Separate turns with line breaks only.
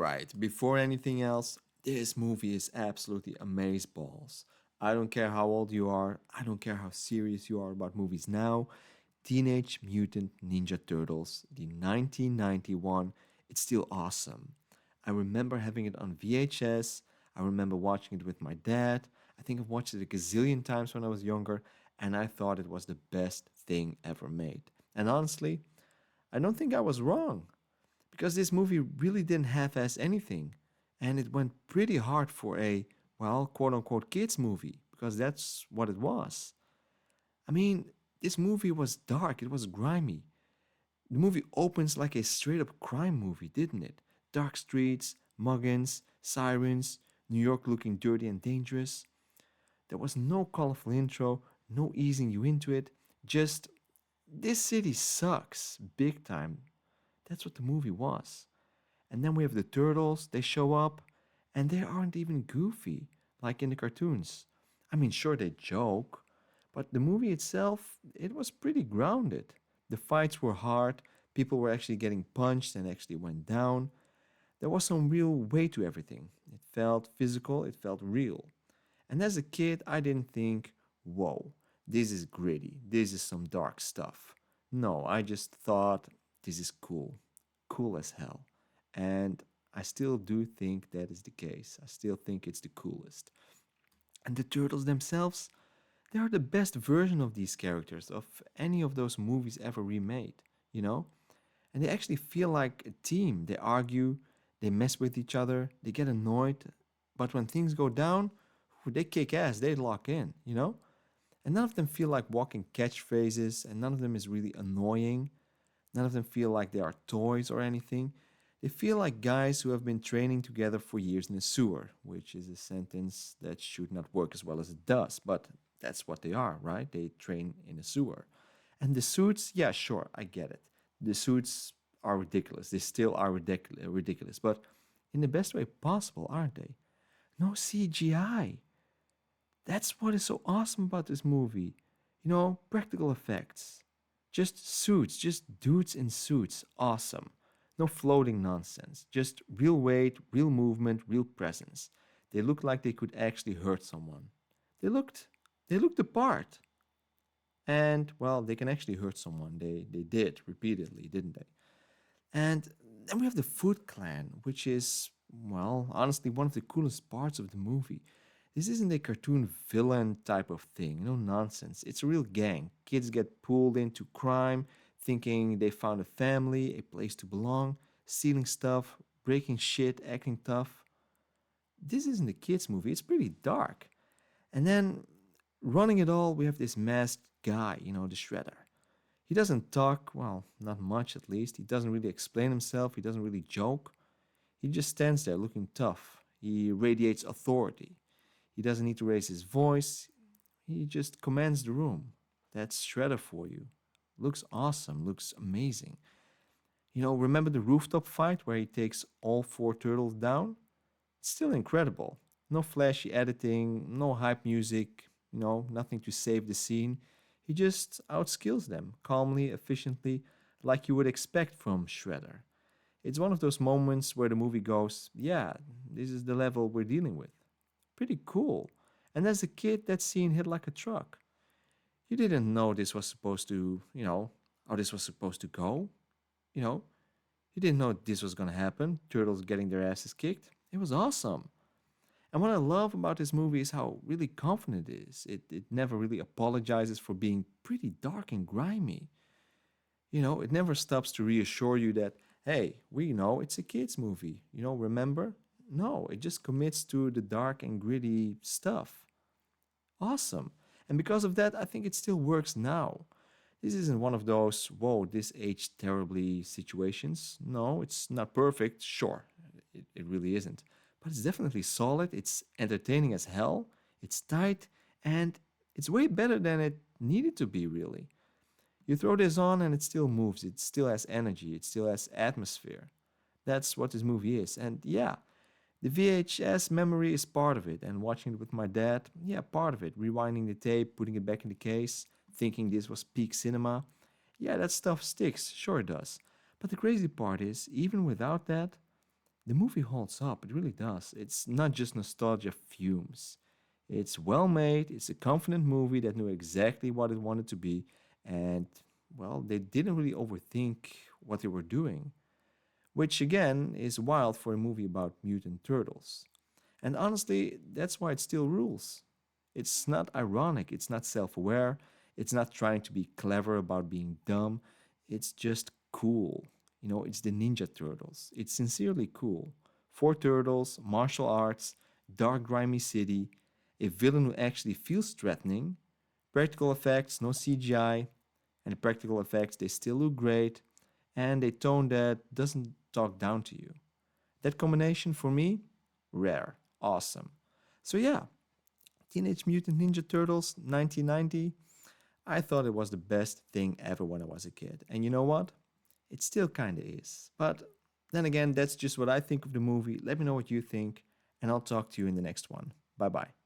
right, before anything else, this movie is absolutely amazeballs. I don't care how old you are, I don't care how serious you are about movies now. Teenage Mutant Ninja Turtles, the 1991, it's still awesome. I remember having it on VHS, I remember watching it with my dad. I think I've watched it a gazillion times when I was younger, and I thought it was the best thing ever made. And honestly, I don't think I was wrong because this movie really didn't half-ass anything, and it went pretty hard for a, well, quote-unquote kids movie, because that's what it was. I mean, this movie was dark, it was grimy. The movie opens like a straight-up crime movie, didn't it? Dark streets, muggins, sirens, New York looking dirty and dangerous. There was no colorful intro, no easing you into it, just, this city sucks, big time. That's what the movie was. And then we have the turtles, they show up, and they aren't even goofy like in the cartoons. I mean, sure, they joke, but the movie itself, it was pretty grounded. The fights were hard, people were actually getting punched and actually went down. There was some real weight to everything. It felt physical, it felt real. And as a kid, I didn't think, whoa, this is gritty, this is some dark stuff. No, I just thought, this is cool, cool as hell. And I still do think that is the case. I still think it's the coolest. And the turtles themselves, they are the best version of these characters of any of those movies ever remade, you know? And they actually feel like a team. They argue, they mess with each other, they get annoyed, but when things go down, they kick ass, they lock in, you know? And none of them feel like walking catchphrases, and none of them is really annoying. None of them feel like they are toys or anything. They feel like guys who have been training together for years in a sewer, which is a sentence that should not work as well as it does, but that's what they are, right? They train in a sewer. And the suits, yeah, sure, I get it. The suits are ridiculous. They still are ridiculous, but in the best way possible, aren't they? No CGI. That's what is so awesome about this movie. You know, practical effects. Just suits, just dudes in suits. Awesome. No floating nonsense. Just real weight, real movement, real presence. They looked like they could actually hurt someone. They looked they looked the part. And well, they can actually hurt someone. They did repeatedly, didn't they? And then we have the Foot Clan, which is, well, honestly, one of the coolest parts of the movie. This isn't a cartoon villain type of thing, no nonsense. It's a real gang. Kids get pulled into crime, thinking they found a family, a place to belong, stealing stuff, breaking shit, acting tough. This isn't a kids' movie, it's pretty dark. And then, running it all, we have this masked guy, the Shredder. He doesn't talk, well, not much at least. He doesn't really explain himself, he doesn't really joke. He just stands there looking tough. He radiates authority. He doesn't need to raise his voice, he just commands the room. That's Shredder for you. Looks awesome, looks amazing. Remember the rooftop fight where he takes all four turtles down? It's still incredible. No flashy editing, no hype music, nothing to save the scene. He just outskills them calmly, efficiently, like you would expect from Shredder. It's one of those moments where the movie goes, yeah, this is the level we're dealing with. Pretty cool. And as a kid, that scene hit like a truck. You didn't know this was supposed to, how this was supposed to go. You know, you didn't know this was gonna happen. Turtles getting their asses kicked. It was awesome. And what I love about this movie is how really confident it is. It never really apologizes for being pretty dark and grimy. It never stops to reassure you that, hey, we know it's a kids' movie. Remember? No, it just commits to the dark and gritty stuff. Awesome. And because of that, I think it still works now. This isn't one of those, whoa, this aged terribly situations. No, it's not perfect, sure. It really isn't. But it's definitely solid, it's entertaining as hell, it's tight, and it's way better than it needed to be, really. You throw this on and it still moves, it still has energy, it still has atmosphere. That's what this movie is. And yeah, the VHS memory is part of it, and watching it with my dad, yeah, part of it. Rewinding the tape, putting it back in the case, thinking this was peak cinema. Yeah, that stuff sticks, sure it does. But the crazy part is, even without that, The movie holds up, it really does. It's not just nostalgia fumes. It's well made, it's a confident movie that knew exactly what it wanted to be, and, well, they didn't really overthink what they were doing, which again is wild for a movie about mutant turtles. And honestly, that's why it still rules. It's not ironic, it's not self aware, it's not trying to be clever about being dumb, it's just cool. It's the Ninja Turtles. It's sincerely cool. Four turtles, martial arts, dark, grimy city, a villain who actually feels threatening, practical effects, no CGI, and the practical effects, they still look great, and a tone that doesn't talk down to you. That combination for me, rare, awesome. So yeah, Teenage Mutant Ninja Turtles 1990, I thought it was the best thing ever when I was a kid. And you know what? It still kind of is. But then again, that's just what I think of the movie. Let me know what you think, and I'll talk to you in the next one. Bye bye.